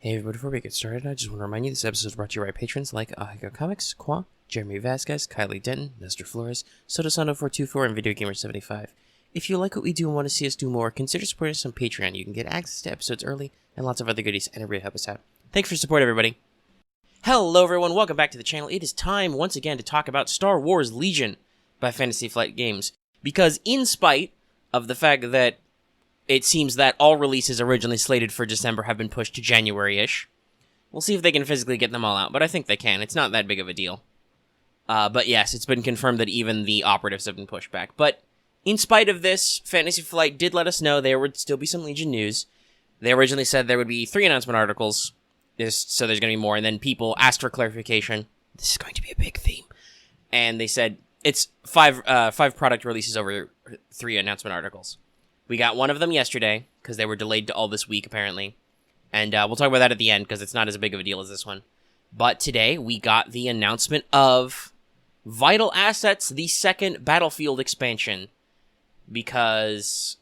Hey everybody, before we get started, I just want to remind you this episode is brought to you by patrons like Ahiko Comics, Kwa, Jeremy Vasquez, Kylie Denton, Nestor Flores, Sotosando424, and Video Gamer 75. If you like what we do and want to see us do more, consider supporting us on Patreon. You can get access to episodes early and lots of other goodies, and it really helps us out. Thanks for your support, everybody. Hello everyone, welcome back to the channel. It is time once again to talk about Star Wars Legion by Fantasy Flight Games, because in spite of the fact that it seems that all releases originally slated for December have been pushed to January-ish. We'll see if they can physically get them all out, but I think they can. It's not that big of a deal. But yes, it's been confirmed that even the operatives have been pushed back. But in spite of this, Fantasy Flight did let us know there would still be some Legion news. They originally said there would be 3 announcement articles, so there's going to be more, and then people asked for clarification. This is going to be a big theme. And they said it's 5 product releases over 3 announcement articles. We got one of them yesterday, because they were delayed to all this week, apparently. And we'll talk about that at the end, because it's not as big of a deal as this one. But today, we got the announcement of Vital Assets, the second Battlefield expansion. Because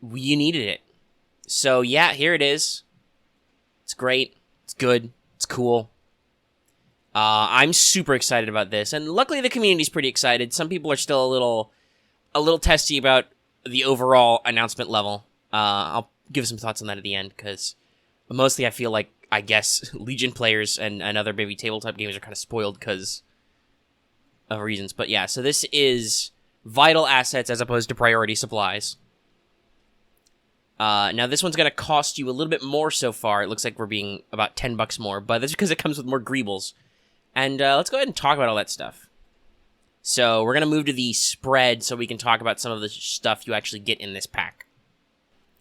you needed it. So yeah, here it is. It's great. It's good. It's cool. I'm super excited about this. And luckily, the community's pretty excited. Some people are still a little testy about the overall announcement level. I'll give some thoughts on that at the end, because mostly I feel like, I guess, Legion players and other maybe tabletop games are kind of spoiled because of reasons. But yeah, so this is Vital Assets as opposed to Priority Supplies. Now this one's going to cost you a little bit more so far. It looks like we're being about $10 more, but that's because it comes with more greebles. And let's go ahead and talk about all that stuff. So we're going to move to the spread so we can talk about some of the stuff you actually get in this pack.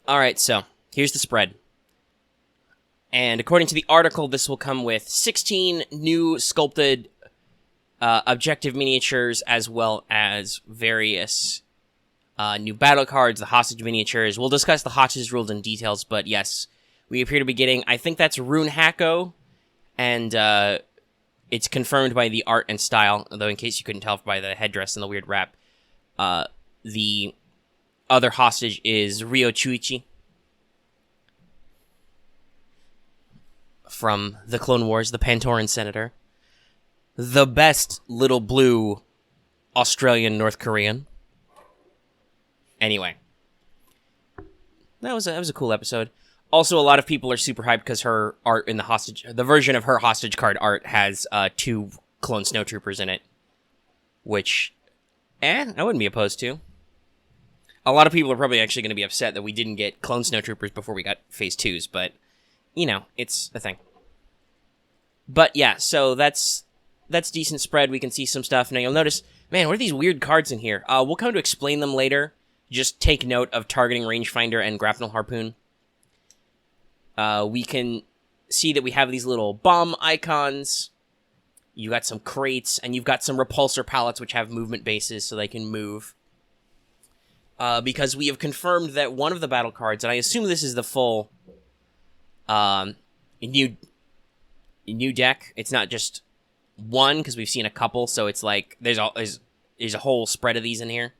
Alright, so here's the spread. And according to the article, this will come with 16 new sculpted objective miniatures, as well as various new battle cards, the hostage miniatures. We'll discuss the hostage rules and details, but yes, we appear to be getting, I think that's Rune Hako, and it's confirmed by the art and style, although in case you couldn't tell by the headdress and the weird wrap, the other hostage is Ryo Chichi from the Clone Wars, the Pantoran Senator. The best little blue Australian North Korean. Anyway. That was a cool episode. Also, a lot of people are super hyped because her art in the version of her hostage card art has 2 clone snowtroopers in it. Which, I wouldn't be opposed to. A lot of people are probably actually going to be upset that we didn't get clone snowtroopers before we got phase 2s, but, you know, it's a thing. But yeah, so that's decent spread. We can see some stuff. Now you'll notice, man, what are these weird cards in here? We'll come to explain them later. Just take note of targeting rangefinder and grapnel harpoon. We can see that we have these little bomb icons. You got some crates, and you've got some repulsor pallets which have movement bases so they can move. Because we have confirmed that one of the battle cards, and I assume this is the full new deck. It's not just one, because we've seen a couple, so it's like there's a whole spread of these in here.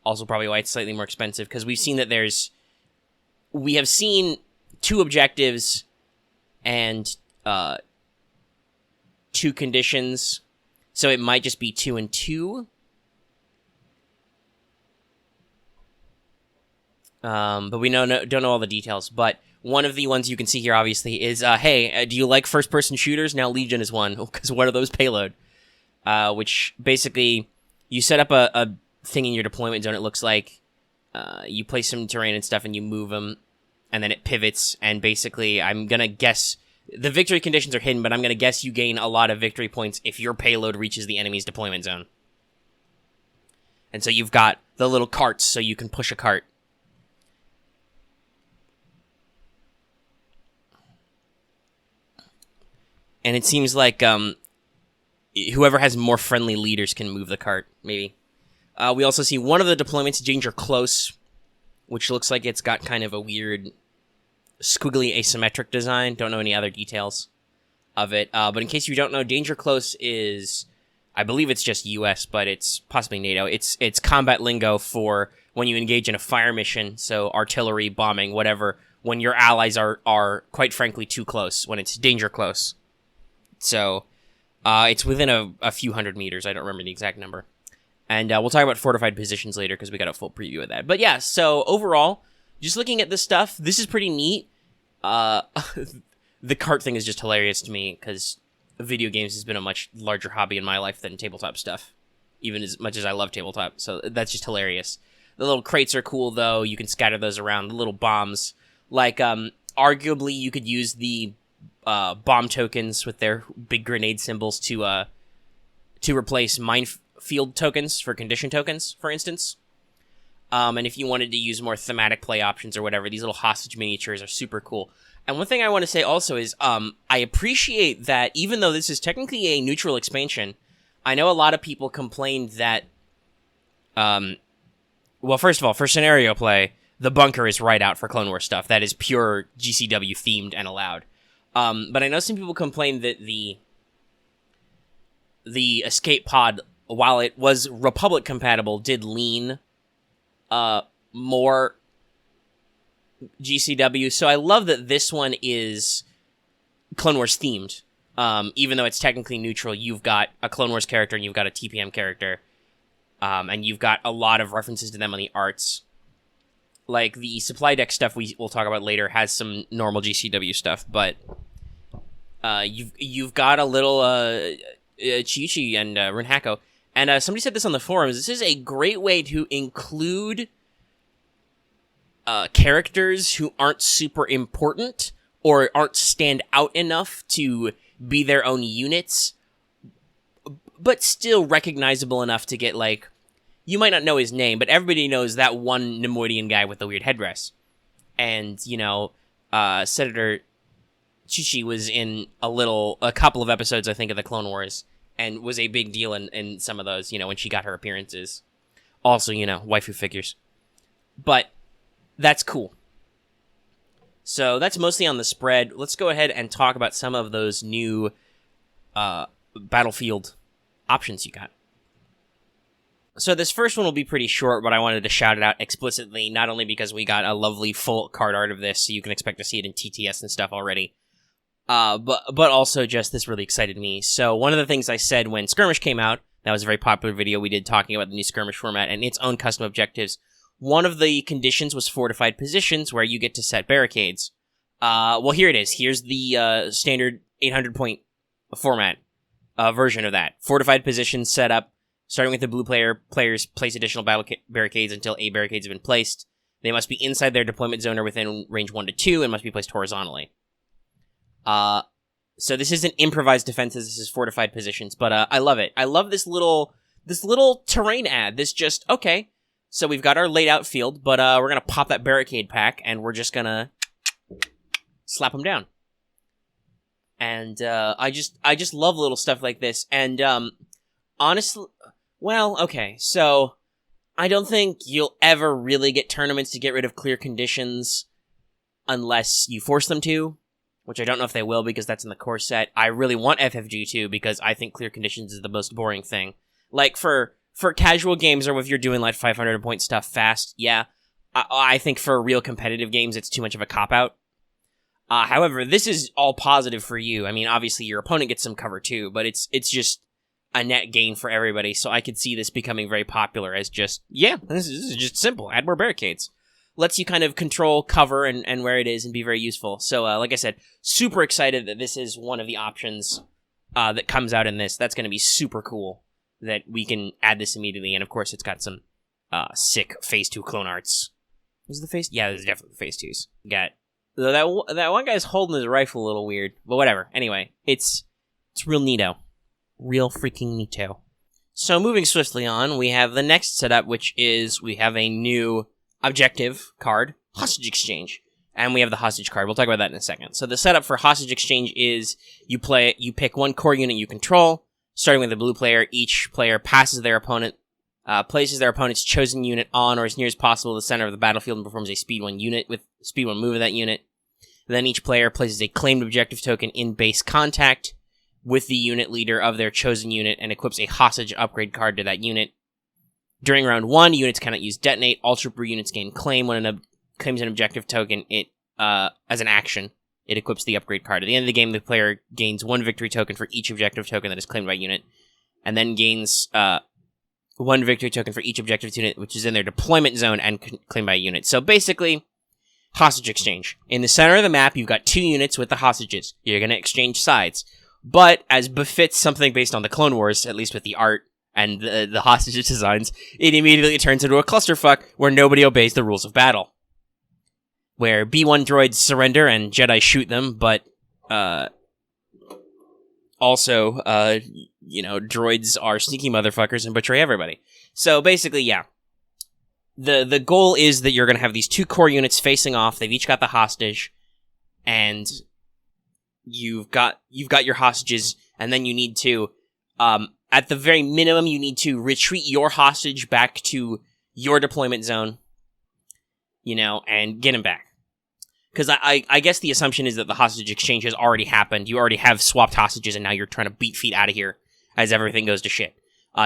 Also probably why it's slightly more expensive, because we've seen that we have seen 2 objectives and 2 conditions, so it might just be 2 and 2. But we don't know all the details. But one of the ones you can see here, obviously, is, hey, do you like first-person shooters? Now Legion is one, because one of those payload. Which, basically, you set up a thing in your deployment zone, it looks like. You place some terrain and stuff, and you move them, and then it pivots, and basically, I'm gonna guess, the victory conditions are hidden, but I'm gonna guess you gain a lot of victory points if your payload reaches the enemy's deployment zone. And so you've got the little carts, so you can push a cart. And it seems like whoever has more friendly leaders can move the cart, maybe. We also see one of the deployments, Danger Close, which looks like it's got kind of a weird, squiggly asymmetric design. Don't know any other details of it. But in case you don't know, Danger Close is, I believe it's just US, but it's possibly NATO. It's combat lingo for when you engage in a fire mission, so artillery, bombing, whatever, when your allies are quite frankly too close, when it's danger close. So it's within a few hundred meters. I don't remember the exact number. And we'll talk about fortified positions later because we got a full preview of that. But yeah, so overall, just looking at this stuff, this is pretty neat. The cart thing is just hilarious to me because video games has been a much larger hobby in my life than tabletop stuff, even as much as I love tabletop. So that's just hilarious. The little crates are cool, though. You can scatter those around. The little bombs. Like, arguably, you could use the bomb tokens with their big grenade symbols to replace minefield tokens for condition tokens, for instance. And if you wanted to use more thematic play options or whatever, these little hostage miniatures are super cool. And one thing I want to say also is I appreciate that even though this is technically a neutral expansion, I know a lot of people complained that, well, first of all, for scenario play, the bunker is right out for Clone Wars stuff. That is pure GCW themed and allowed. But I know some people complained that the escape pod, while it was Republic compatible, did lean more GCW. So I love that this one is Clone Wars themed. Even though it's technically neutral, you've got a Clone Wars character and you've got a TPM character. And you've got a lot of references to them on the arts. Like, the supply deck stuff we'll talk about later has some normal GCW stuff, but you've got a little Chichi and Rinhako. And somebody said this on the forums, this is a great way to include characters who aren't super important or aren't stand out enough to be their own units, but still recognizable enough to get, like, you might not know his name, but everybody knows that one Nemoidian guy with the weird headdress. And, you know, Senator Chichi was in a couple of episodes, I think, of the Clone Wars, and was a big deal in some of those, you know, when she got her appearances. Also, you know, waifu figures. But that's cool. So that's mostly on the spread. Let's go ahead and talk about some of those new battlefield options you got. So this first one will be pretty short, but I wanted to shout it out explicitly, not only because we got a lovely full card art of this, so you can expect to see it in TTS and stuff already, but also just this really excited me. So one of the things I said when Skirmish came out, that was a very popular video we did talking about the new Skirmish format and its own custom objectives. One of the conditions was fortified positions, where you get to set barricades. Well, here it is. Here's the standard 800-point format version of that. Fortified positions set up. Starting with the blue players place additional barricades until 8 barricades have been placed. They must be inside their deployment zone or within range 1 to 2 and must be placed horizontally. So this isn't improvised defenses, this is fortified positions, but I love it. I love this little terrain ad. This just, okay, so we've got our laid out field, but we're going to pop that barricade pack and we're just going to slap them down. And I just love little stuff like this. And honestly, well, okay, so I don't think you'll ever really get tournaments to get rid of clear conditions unless you force them to, which I don't know if they will because that's in the core set. I really want FFG to because I think clear conditions is the most boring thing. Like, for casual games or if you're doing, like, 500-point stuff fast, yeah, I think for real competitive games it's too much of a cop-out. However, this is all positive for you. I mean, obviously your opponent gets some cover too, but it's just a net gain for everybody, so I could see this becoming very popular as just, yeah, this is just simple. Add more barricades. Lets you kind of control cover and where it is and be very useful. So, like I said, super excited that this is one of the options that comes out in this. That's going to be super cool that we can add this immediately, and of course it's got some sick Phase 2 clone arts. Is the Phase? Yeah, there's definitely Phase 2s. Got that one guy's holding his rifle a little weird, but whatever. Anyway, it's real neato. Real freaking neato. So moving swiftly on, we have the next setup, which is we have a new objective card, Hostage Exchange. And we have the Hostage card. We'll talk about that in a second. So the setup for Hostage Exchange is you pick one core unit you control. Starting with the blue player, each player passes their opponent, places their opponent's chosen unit on or as near as possible to the center of the battlefield and performs a speed 1 unit with speed 1 move of that unit. Then each player places a claimed objective token in base contact with the unit leader of their chosen unit and equips a hostage upgrade card to that unit. During round 1, units cannot use detonate. All trooper units gain claim. When claims an objective token, it as an action. It equips the upgrade card. At the end of the game, the player gains 1 victory token for each objective token that is claimed by unit, and then gains 1 victory token for each objective unit which is in their deployment zone and claimed by a unit. So basically, hostage exchange. In the center of the map, you've got 2 units with the hostages. You're going to exchange sides. But, as befits something based on the Clone Wars, at least with the art and the hostage designs, it immediately turns into a clusterfuck where nobody obeys the rules of battle. Where B1 droids surrender and Jedi shoot them, but also, droids are sneaky motherfuckers and betray everybody. So basically, yeah. The goal is that you're going to have these 2 core units facing off. They've each got the hostage, and you've got your hostages, and then you need to, at the very minimum, you need to retreat your hostage back to your deployment zone, and get him back. Because I guess the assumption is that the hostage exchange has already happened. You already have swapped hostages, and now you're trying to beat feet out of here as everything goes to shit.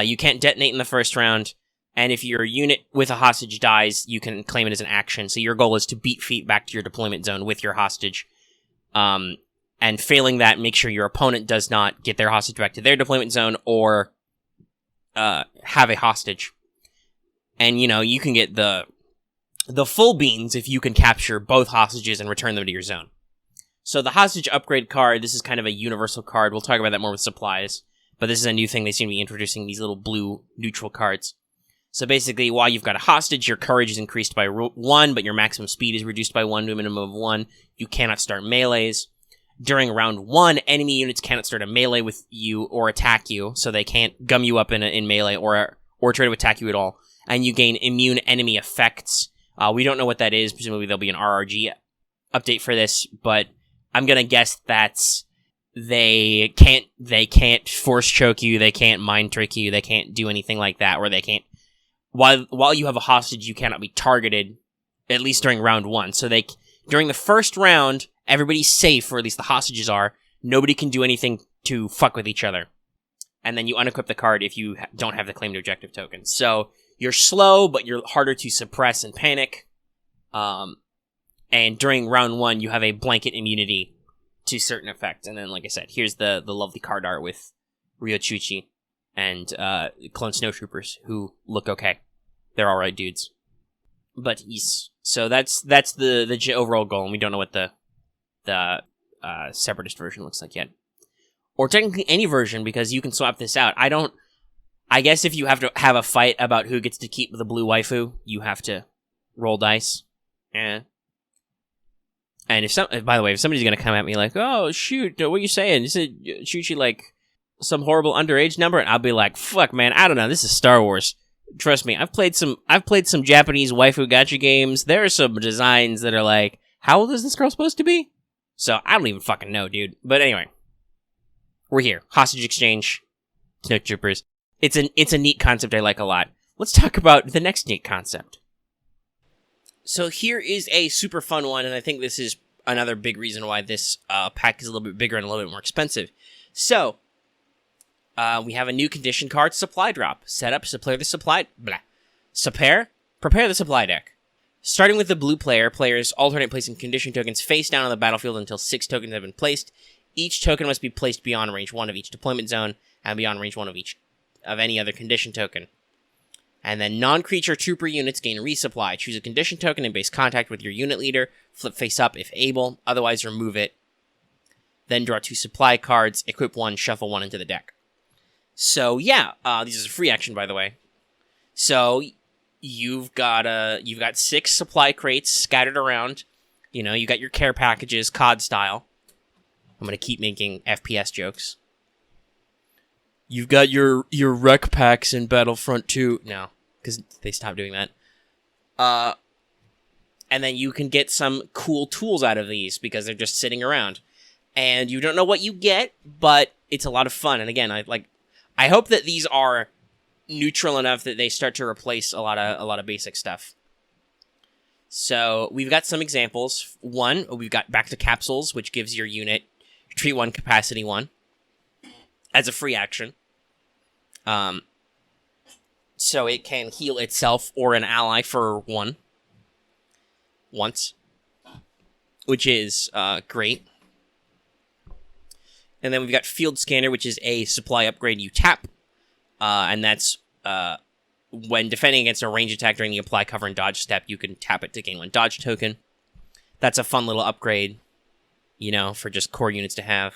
You can't detonate in the first round, and if your unit with a hostage dies, you can claim it as an action. So your goal is to beat feet back to your deployment zone with your hostage. And failing that, make sure your opponent does not get their hostage back to their deployment zone or have a hostage. And, you can get the full beans if you can capture both hostages and return them to your zone. So the hostage upgrade card, this is kind of a universal card. We'll talk about that more with supplies. But this is a new thing. They seem to be introducing these little blue neutral cards. So basically, while you've got a hostage, your courage is increased by 1, but your maximum speed is reduced by 1 to a minimum of 1. You cannot start melees. During round 1, enemy units cannot start a melee with you or attack you, so they can't gum you up in melee or try to attack you at all. And you gain immune enemy effects. We don't know what that is. Presumably there'll be an RRG update for this, but I'm gonna guess that's they can't force choke you, they can't mind trick you, they can't do anything like that, or they can't. While you have a hostage, you cannot be targeted, at least during round 1. So during the first round, everybody's safe, or at least the hostages are. Nobody can do anything to fuck with each other. And then you unequip the card if you don't have the claimed objective token. So you're slow, but you're harder to suppress and panic. And during round 1, you have a blanket immunity to certain effects. And then, like I said, here's the lovely card art with Ryo Chichi and clone snowtroopers who look okay. They're alright dudes. But yes, so that's the overall goal, and we don't know what the Separatist version looks like yet. Or technically any version, because you can swap this out. I guess if you have to have a fight about who gets to keep the blue waifu, you have to roll dice. Yeah. And by the way, if somebody's gonna come at me like, "Oh shoot, what are you saying? Is it Chuchi like some horrible underage number?" And I'll be like, "Fuck, man, I don't know. This is Star Wars. Trust me, I've played some Japanese waifu gacha games. There are some designs that are like, how old is this girl supposed to be?" So I don't even fucking know, dude. But anyway, we're here. Hostage exchange, snowtroopers. It's a neat concept I like a lot. Let's talk about the next neat concept. So here is a super fun one, and I think this is another big reason why this pack is a little bit bigger and a little bit more expensive. So, we have a new condition card, Supply Drop. Set up, prepare the supply deck. Starting with the blue player, players alternate placing condition tokens face down on the battlefield until 6 tokens have been placed. Each token must be placed beyond range 1 of each deployment zone, and beyond range 1 of any other condition token. And then non-creature trooper units gain resupply. Choose a condition token and base contact with your unit leader. Flip face up if able, otherwise remove it. Then draw 2 supply cards, equip 1, shuffle 1 into the deck. So yeah, this is a free action, by the way. So you've got 6 supply crates scattered around. You got your care packages, COD style. I'm gonna keep making FPS jokes. You've got your rec packs in Battlefront 2. No, because they stopped doing that. And then you can get some cool tools out of these because they're just sitting around. And you don't know what you get, but it's a lot of fun. And again, I hope that these are neutral enough that they start to replace a lot of basic stuff. So we've got some examples. One, we've got back to capsules, which gives your unit treat 1, capacity 1 as a free action. So it can heal itself or an ally for 1 once. which is great. And then we've got Field Scanner, which is a supply upgrade you tap. And that's when defending against a range attack during the apply, cover, and dodge step, you can tap it to gain 1 dodge token. That's a fun little upgrade, for just core units to have.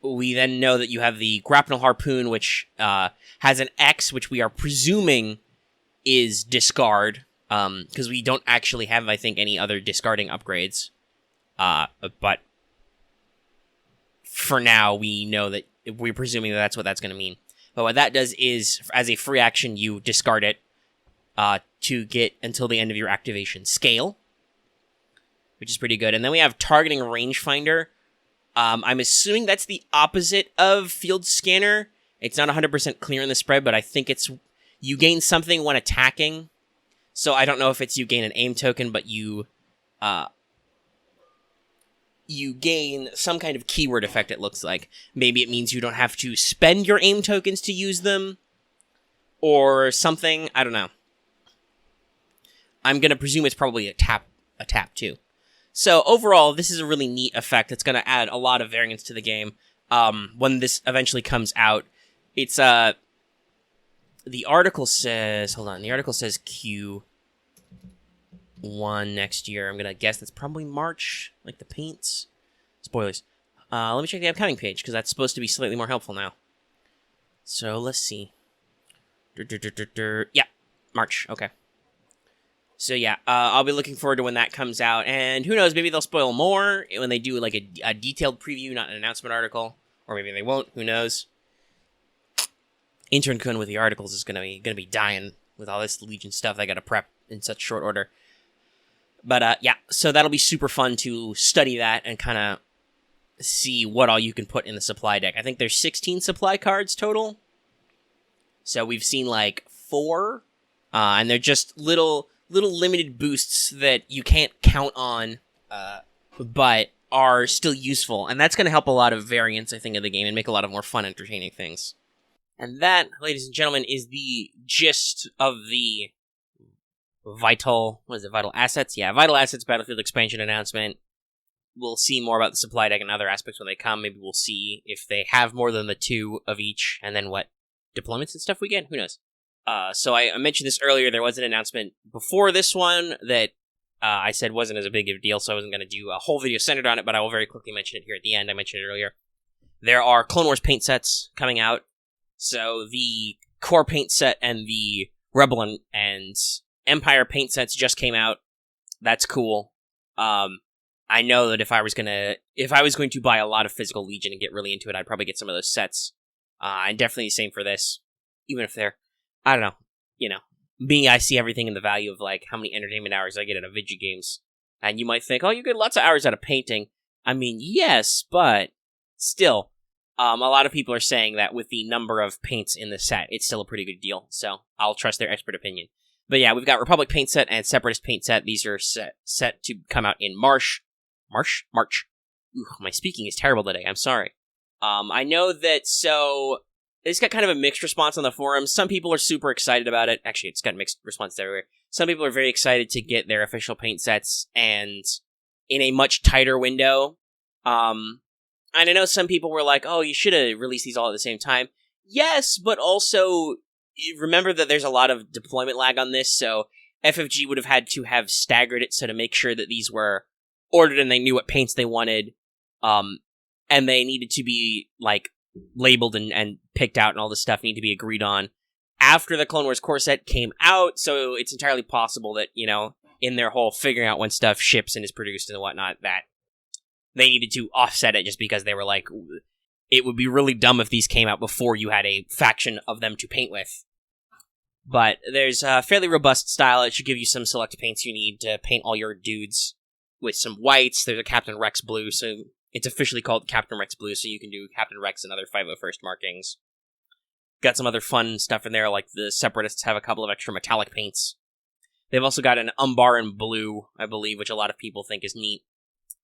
We then know that you have the Grapnel Harpoon, which has an X, which we are presuming is discard, because we don't actually have, I think, any other discarding upgrades. But for now, we know that we're presuming that that's what that's going to mean. But what that does is, as a free action, you discard it to get until the end of your activation scale, which is pretty good. And then we have Targeting Rangefinder. I'm assuming that's the opposite of Field Scanner. It's not 100% clear in the spread, but I think it's you gain something when attacking. So I don't know if it's you gain an aim token, but you gain some kind of keyword effect, it looks like. Maybe it means you don't have to spend your aim tokens to use them, or something. I don't know. I'm going to presume it's probably a tap too. So overall, this is a really neat effect. It's going to add a lot of variance to the game. When this eventually comes out, it's the article says, hold on, the article says Q1 next year. I'm going to guess that's probably March, like the paints. Spoilers. Let me check the upcoming page, because that's supposed to be slightly more helpful now. So let's see. Yeah, March, okay. So yeah, I'll be looking forward to when that comes out, and who knows, maybe they'll spoil more when they do like a detailed preview, not an announcement article, or maybe they won't, who knows. Intern Kun with the articles is gonna be dying with all this Legion stuff they gotta prep in such short order. But yeah, so that'll be super fun to study that and kind of see what all you can put in the supply deck. I think there's 16 supply cards total, so we've seen like 4, and they're just little limited boosts that you can't count on, but are still useful. And that's going to help a lot of variance, I think, of the game and make a lot of more fun, entertaining things. And that, ladies and gentlemen, is the gist of the Vital Assets? Yeah, Vital Assets Battlefield Expansion announcement. We'll see more about the supply deck and other aspects when they come. Maybe we'll see if they have more than the 2 of each, and then what deployments and stuff we get. Who knows? So I mentioned this earlier. There was an announcement before this one that I said wasn't as a big of a deal, so I wasn't going to do a whole video centered on it, but I will very quickly mention it here at the end. I mentioned it earlier. There are Clone Wars paint sets coming out. So the core paint set and the Rebel and Empire paint sets just came out. That's cool. I know that if I was going to buy a lot of physical Legion and get really into it, I'd probably get some of those sets. And definitely the same for this, even if they're, I don't know, me, I see everything in the value of, like, how many entertainment hours I get out of video games. And you might think, oh, you get lots of hours out of painting. I mean, yes, but still, a lot of people are saying that with the number of paints in the set, it's still a pretty good deal. So I'll trust their expert opinion. But yeah, we've got Republic paint set and Separatist paint set. These are set to come out in March. Ooh, my speaking is terrible today. I'm sorry. I know that, so it's got kind of a mixed response on the forums. Some people are super excited about it. Actually, it's got mixed responses everywhere. Some people are very excited to get their official paint sets and in a much tighter window. And I know some people were like, oh, you should have released these all at the same time. Yes, but also remember that there's a lot of deployment lag on this, so FFG would have had to have staggered it so to make sure that these were ordered and they knew what paints they wanted, and they needed to be, like, labeled and picked out, and all this stuff needed to be agreed on after the Clone Wars core set came out, so it's entirely possible that, in their whole figuring out when stuff ships and is produced and whatnot, that they needed to offset it just because they were like, it would be really dumb if these came out before you had a faction of them to paint with. But there's a fairly robust style. It should give you some select paints you need to paint all your dudes with some whites. There's a Captain Rex blue, so it's officially called Captain Rex blue, so you can do Captain Rex and other 501st markings. Got some other fun stuff in there, like the Separatists have a couple of extra metallic paints. They've also got an Umbaran blue, I believe, which a lot of people think is neat.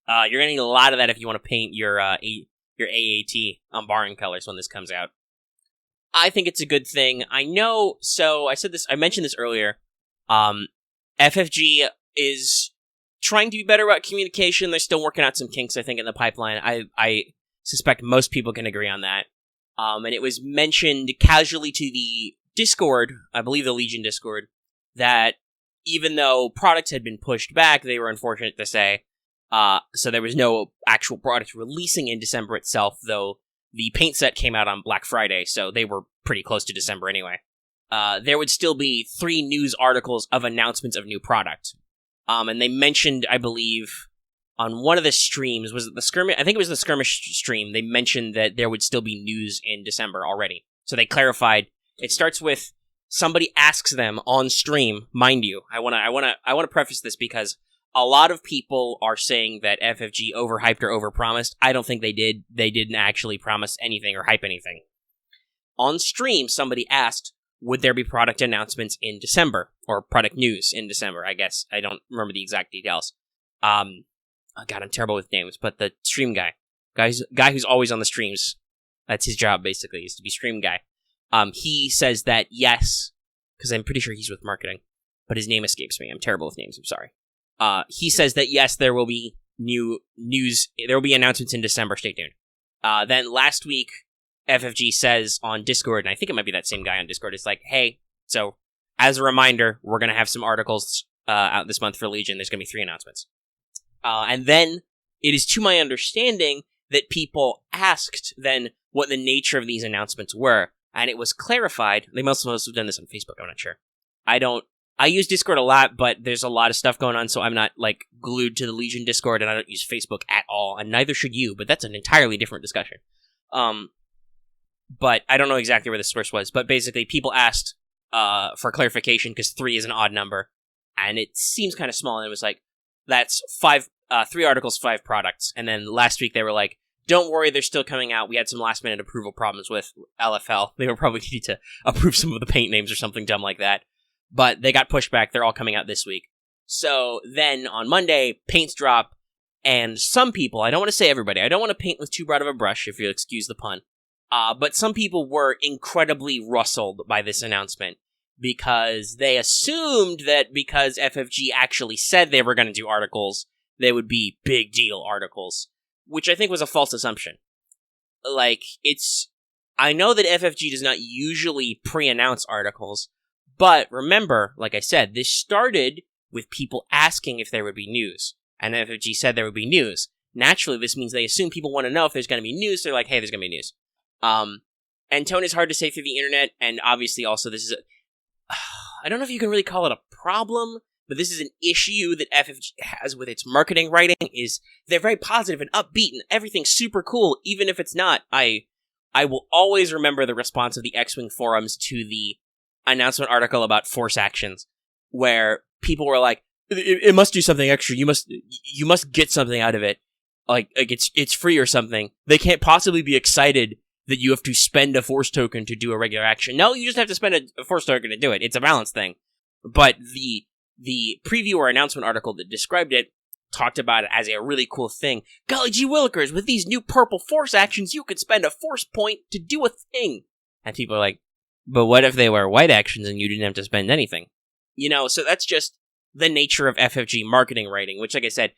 You're going to need a lot of that if you want to paint your AAT Umbaran colors when this comes out. I think it's a good thing. I know, so I mentioned this earlier. FFG is trying to be better about communication. They're still working out some kinks, I think, in the pipeline. I suspect most people can agree on that. And it was mentioned casually to the Discord, I believe the Legion Discord, that even though products had been pushed back, they were unfortunate to say, so there was no actual product releasing in December itself, though the paint set came out on Black Friday, so they were pretty close to December anyway. There would still be 3 news articles of announcements of new product. And they mentioned, I believe, on one of the streams, was it the skirmish? I think it was the skirmish stream. They mentioned that there would still be news in December already. So they clarified. It starts with somebody asks them on stream. Mind you, I want to preface this because a lot of people are saying that FFG overhyped or overpromised. I don't think they did. They didn't actually promise anything or hype anything. On stream, somebody asked, would there be product announcements in December? Or product news in December, I guess. I don't remember the exact details. Oh God, I'm terrible with names, but the stream guy who's always on the streams, that's his job, basically, is to be stream guy. He says that yes, because I'm pretty sure he's with marketing, but his name escapes me. I'm terrible with names, I'm sorry. He says that yes, there will be new news, there will be announcements in December, stay tuned. Then last week, FFG says on Discord, and I think it might be that same guy on Discord, it's like, hey, so as a reminder, we're going to have some articles out this month for Legion. There's going to be 3 announcements. And then it is to my understanding that people asked then what the nature of these announcements were, and it was clarified. They must have done this on Facebook, I'm not sure. I use Discord a lot, but there's a lot of stuff going on, so I'm not, like, glued to the Legion Discord, and I don't use Facebook at all, and neither should you, but that's an entirely different discussion. But I don't know exactly where the source was, but basically people asked for clarification, because 3 is an odd number, and it seems kind of small, and it was like, that's 3 articles, 5 products, and then last week they were like, don't worry, they're still coming out. We had some last-minute approval problems with LFL. They were probably need to approve some of the paint names or something dumb like that. But they got pushed back. They're all coming out this week. So then on Monday, paints drop, and some people, I don't want to say everybody, I don't want to paint with too broad of a brush, if you'll excuse the pun, but some people were incredibly rustled by this announcement because they assumed that because FFG actually said they were going to do articles, they would be big deal articles, which I think was a false assumption. Like, I know that FFG does not usually pre-announce articles, but remember, like I said, this started with people asking if there would be news, and FFG said there would be news. Naturally, this means they assume people want to know if there's going to be news. They're like, hey, there's going to be news. And tone is hard to say through the internet, and obviously also this is I don't know if you can really call it a problem, but this is an issue that FFG has with its marketing writing, is they're very positive and upbeat, and everything's super cool, even if it's not. I will always remember the response of the X-Wing forums to the announcement article about force actions, where people were like, it must do something extra, you must get something out of it, like it's free or something. They can't possibly be excited that you have to spend a force token to do a regular action. No, you just have to spend a force token to do it. It's a balance thing. But the preview or announcement article that described it talked about it as a really cool thing. Golly gee willikers, with these new purple force actions, you could spend a force point to do a thing. And people are like, but what if they were white actions and you didn't have to spend anything? You know, so that's just the nature of FFG marketing writing, which, like I said,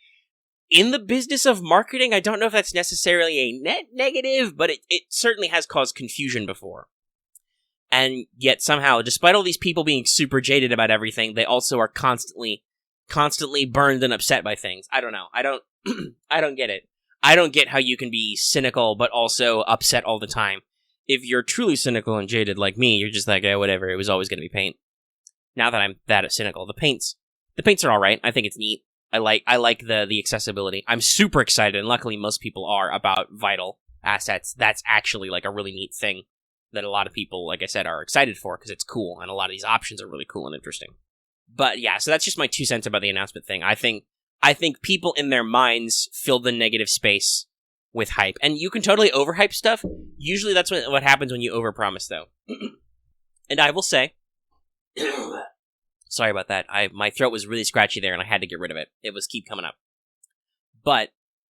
in the business of marketing, I don't know if that's necessarily a net negative, but it certainly has caused confusion before. And yet somehow, despite all these people being super jaded about everything, they also are constantly burned and upset by things. I don't know. I don't get it. I don't get how you can be cynical, but also upset all the time. If you're truly cynical and jaded like me, you're just like, oh, whatever, it was always going to be paint. Now that I'm that cynical, the paints are alright. I think it's neat. I like the accessibility. I'm super excited, and luckily most people are, about vital assets. That's actually like a really neat thing that a lot of people, like I said, are excited for because it's cool, and a lot of these options are really cool and interesting. But yeah, so that's just my 2 cents about the announcement thing. I think people in their minds fill the negative space with hype, and you can totally overhype stuff. Usually that's what happens when you overpromise, though. And I will say, sorry about that. My throat was really scratchy there, and I had to get rid of it. It was keep coming up. But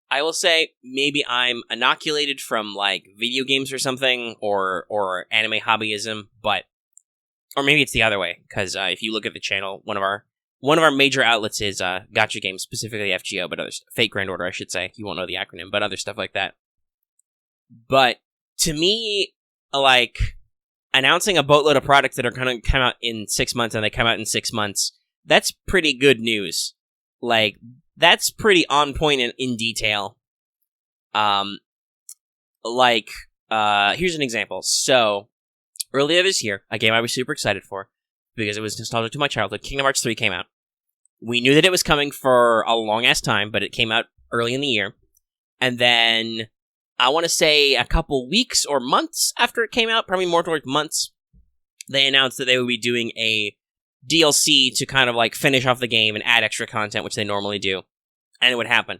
I will say, maybe I'm inoculated from, like, video games or something, or anime hobbyism, or maybe it's the other way, because if you look at the channel, one of our one of our major outlets is Gacha Games, specifically FGO, but others, Fate Grand Order, I should say. You won't know the acronym, but other stuff like that. But to me, like, announcing a boatload of products that are going to come out in 6 months and they come out in 6 months, that's pretty good news. Like, that's pretty on point in detail. Here's an example. So, earlier this year, a game I was super excited for, because it was nostalgic to my childhood, Kingdom Hearts 3 came out. We knew that it was coming for a long-ass time, but it came out early in the year. And then, I want to say a couple weeks or months after it came out, probably more towards months, they announced that they would be doing a DLC to kind of like finish off the game and add extra content, which they normally do. And it would happen.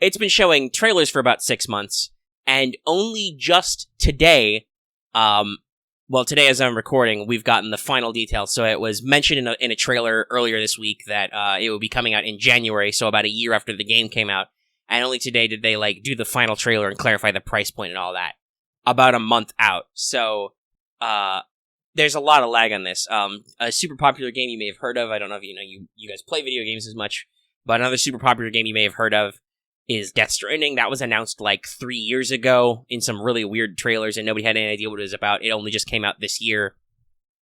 It's been showing trailers for about 6 months, and only just today, today as I'm recording, we've gotten the final details. So it was mentioned in a trailer earlier this week that it would be coming out in January, so about a year after the game came out. And only today did they like do the final trailer and clarify the price point and all that. About a month out. So there's a lot of lag on this. A super popular game you may have heard of, I don't know if you guys play video games as much, but another super popular game you may have heard of is Death Stranding. That was announced like 3 years ago in some really weird trailers, and nobody had any idea what it was about. It only just came out this year.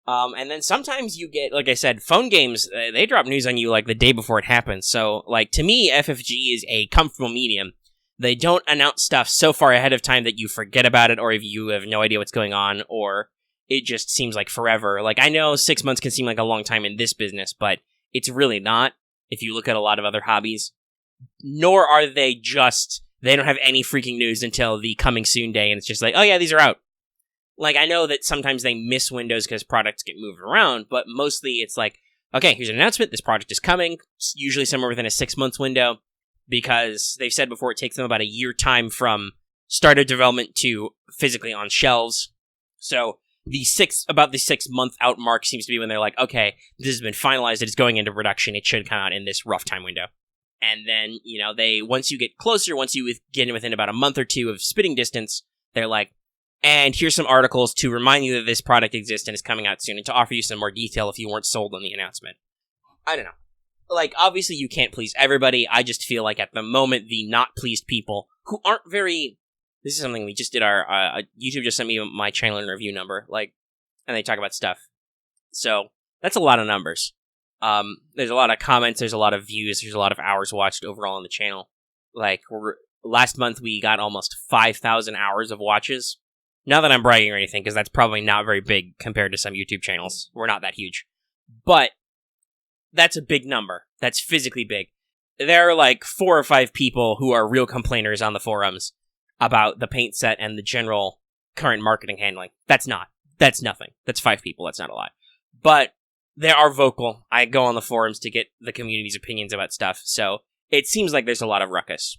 And then sometimes you get, like I said, phone games, they drop news on you like the day before it happens. So, like, to me, FFG is a comfortable medium. They don't announce stuff so far ahead of time that you forget about it, or if you have no idea what's going on, or it just seems like forever. Like, I know 6 months can seem like a long time in this business, but it's really not, if you look at a lot of other hobbies. Nor are they don't have any freaking news until the coming soon day, and it's just like, oh yeah, these are out. Like, I know that sometimes they miss windows because products get moved around, but mostly it's like, okay, here's an announcement, this project is coming, usually somewhere within a 6 month window, because they've said before it takes them about a year time from start of development to physically on shelves. So, about the 6 month out mark seems to be when they're like, okay, this has been finalized, it's going into production, it should come out in this rough time window. And then, once you get closer, once you get within about a month or two of spitting distance, they're like, and here's some articles to remind you that this product exists and is coming out soon, and to offer you some more detail if you weren't sold on the announcement. I don't know. Like, obviously you can't please everybody. I just feel like at the moment, the not pleased people, who aren't very... This is something we just did YouTube just sent me my channel and review number, and they talk about stuff. So, that's a lot of numbers. There's a lot of comments, there's a lot of views, there's a lot of hours watched overall on the channel. Last month we got almost 5,000 hours of watches. Not that I'm bragging or anything, because that's probably not very big compared to some YouTube channels. We're not that huge. But, that's a big number. That's physically big. There are like 4 or 5 people who are real complainers on the forums about the paint set and the general current marketing handling. That's nothing. That's 5 people, that's not a lot. But, they are vocal. I go on the forums to get the community's opinions about stuff, so it seems like there's a lot of ruckus.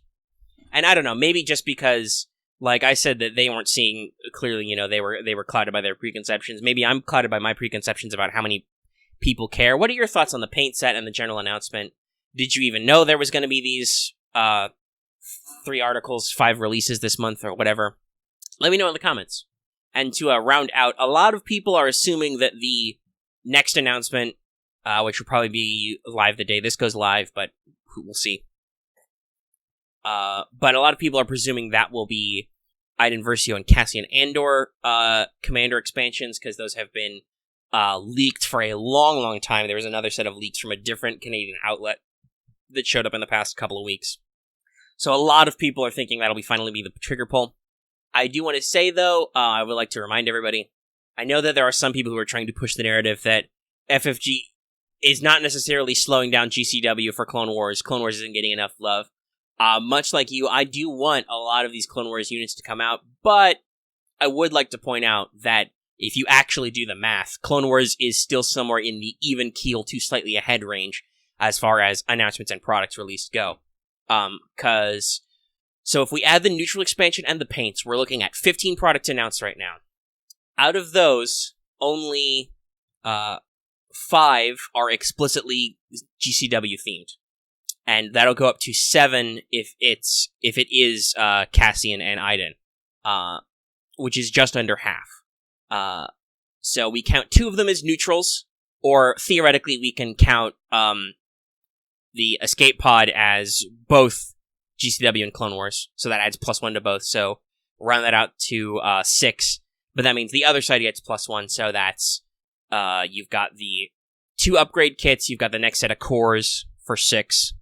And I don't know, maybe just because, like I said, that they weren't seeing clearly, they were clouded by their preconceptions. Maybe I'm clouded by my preconceptions about how many people care. What are your thoughts on the paint set and the general announcement? Did you even know there was going to be these 3 articles, 5 releases this month, or whatever? Let me know in the comments. And to round out, a lot of people are assuming that the next announcement, which will probably be live the day this goes live, but we'll see. But a lot of people are presuming that will be Iden Versio and Cassian Andor Commander expansions, because those have been leaked for a long, long time. There was another set of leaks from a different Canadian outlet that showed up in the past couple of weeks. So a lot of people are thinking that'll finally be the trigger pull. I do want to say, though, I would like to remind everybody, I know that there are some people who are trying to push the narrative that FFG is not necessarily slowing down GCW for Clone Wars. Clone Wars isn't getting enough love. Much like you, I do want a lot of these Clone Wars units to come out, but I would like to point out that if you actually do the math, Clone Wars is still somewhere in the even keel to slightly ahead range as far as announcements and products released go. So if we add the neutral expansion and the paints, we're looking at 15 products announced right now. Out of those, only 5 are explicitly GCW themed, and that'll go up to 7 if it is Cassian and Iden, which is just under half. So we count 2 of them as neutrals, or theoretically we can count the escape pod as both GCW and Clone Wars, so that adds +1 to both, so round that out to 6, but that means the other side gets +1, so that's, you've got the 2 upgrade kits, you've got the next set of cores for 6,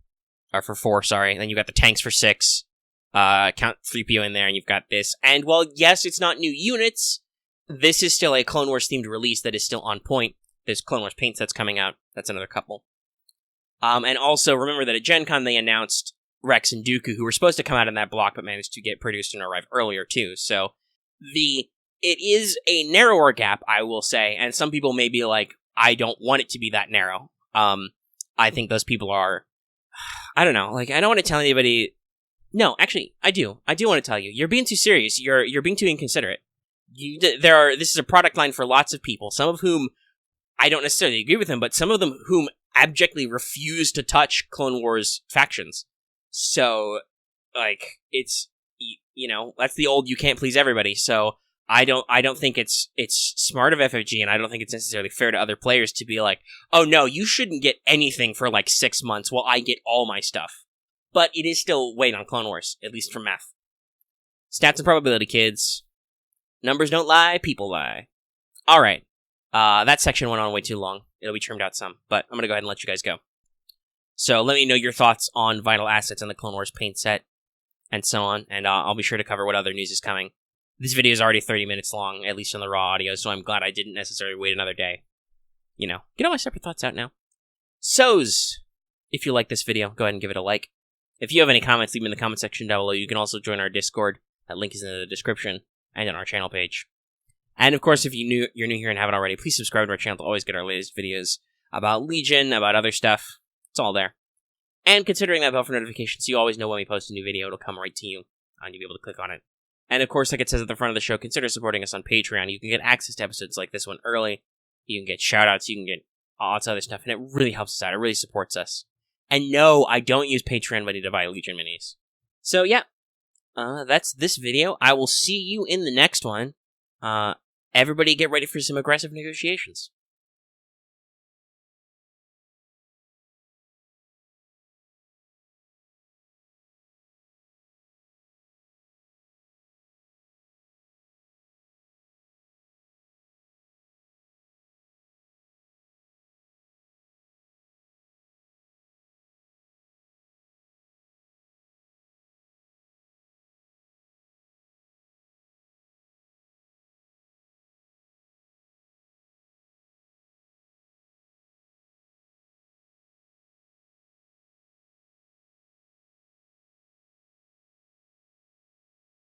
or for 4, sorry, and then you've got the tanks for 6, count 3PO in there, and you've got this, and while, yes, it's not new units, this is still a Clone Wars themed release that is still on point. There's Clone Wars paint sets coming out, that's another couple. And also, remember that at Gen Con they announced Rex and Dooku, who were supposed to come out in that block, but managed to get produced and arrive earlier, too. So, it is a narrower gap, I will say, and some people may be like, I don't want it to be that narrow. I think those people are, I don't know, like, I don't want to tell anybody, no, actually, I do want to tell you, you're being too serious, you're being too inconsiderate. This is a product line for lots of people, some of whom I don't necessarily agree with them, but some of them whom abjectly refuse to touch Clone Wars factions. So, like, it's, you know, that's the old you can't please everybody, so I don't think it's smart of FFG, and I don't think it's necessarily fair to other players to be like, oh no, you shouldn't get anything for like 6 months while I get all my stuff. But it is still weight on Clone Wars, at least for math. Stats and probability, kids. Numbers don't lie, people lie. Alright, that section went on way too long. It'll be trimmed out some, but I'm gonna go ahead and let you guys go. So let me know your thoughts on vital assets on the Clone Wars paint set, and so on, and I'll be sure to cover what other news is coming. This video is already 30 minutes long, at least on the raw audio, so I'm glad I didn't necessarily wait another day. You know, get all my separate thoughts out now. So's, if you like this video, go ahead and give it a like. If you have any comments, leave them in the comment section down below. You can also join our Discord. That link is in the description and on our channel page. And of course, if you're new here and haven't already, please subscribe to our channel to always get our latest videos about Legion, about other stuff. It's all there. And considering that bell for notifications, so you always know when we post a new video, it'll come right to you, and you'll be able to click on it. And of course, like it says at the front of the show, consider supporting us on Patreon. You can get access to episodes like this one early. You can get shoutouts. You can get all this other stuff, and it really helps us out. It really supports us. And no, I don't use Patreon money to buy Legion minis. So yeah, that's this video. I will see you in the next one. Everybody get ready for some aggressive negotiations.